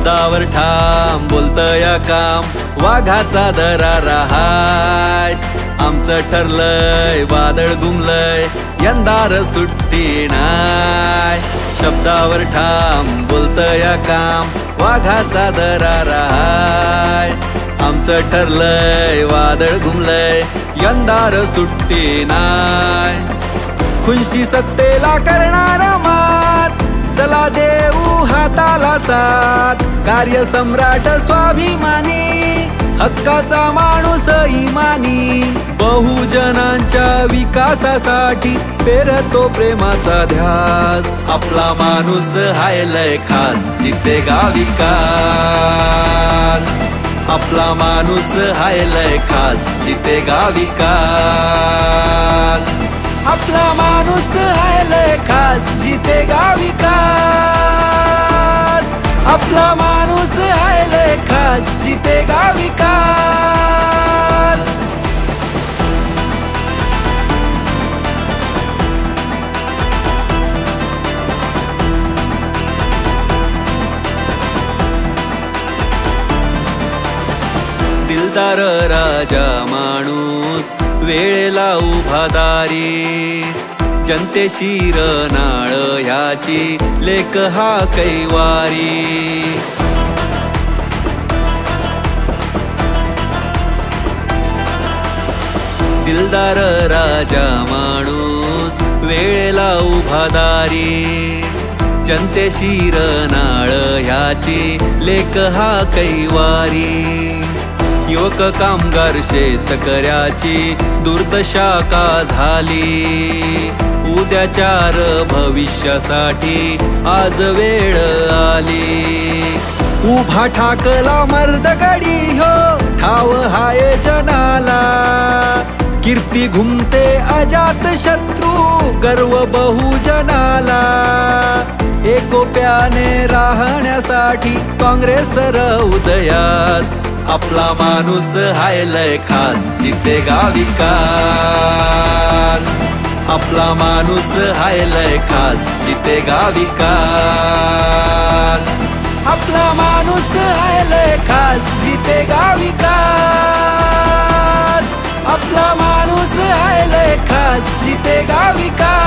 शब्दावर ठाम बोलतया काम, वाघाचा दरारा हाय. आमचं ठरलंय वादळ घुमलंय, यंदार सुट्टी नाय. शब्दावर ठाम बोलतया काम, वाघाचा दरारा हाय. आमचं ठरलंय वादळ घुमलंय, यंदार सुट्टी नाय. खुनशी सत्तेला करणारा मात, चला देऊ हाताला साथ. कार्यसम्राट स्वाभिमानी, हक्काचा माणूस इमानी. बहुजनांच्या विकासासाठी पेरतो प्रेमाचा ध्यास. आपला माणूस हाय लय खास, जितेगा विकास. आपला माणूस हाय लय खास, जितेगा विकास. आपला माणूस हाय लय खास, जितेगा विकास. आपला माणूस हाय लय खास, जितेगा विकास. दिलदार राजा माणूस, वेळेला उभा दारी. जनतेशी रनाळ ह्याची लेक हा कैवारी. दिलदार राजा माणूस, वेळेला उभा दारी. जनतेशी रनाळ ह्याची लेक हा कैवारी. युवक कामगार शेतकऱ्याची दुर्दशा का झाली. उद्याच्या भविष्यासाठी आज वेळ आली. उभा ठाकला मर्दगडी हो, ठाव हाय जनाला. कीर्ती घुमते अजात शत्रू, गर्व बहुजनाला. एकोप्याने राहण्यासाठी काँग्रेस उदयास. आपला माणूस हाय लय खास, जितेगा विकास. आपला माणूस हाय लय खास, जितेगा विकास. आपला माणूस हाय लय खास, जितेगा विकास. आपला माणूस हाय लय खास, जितेगा विकास.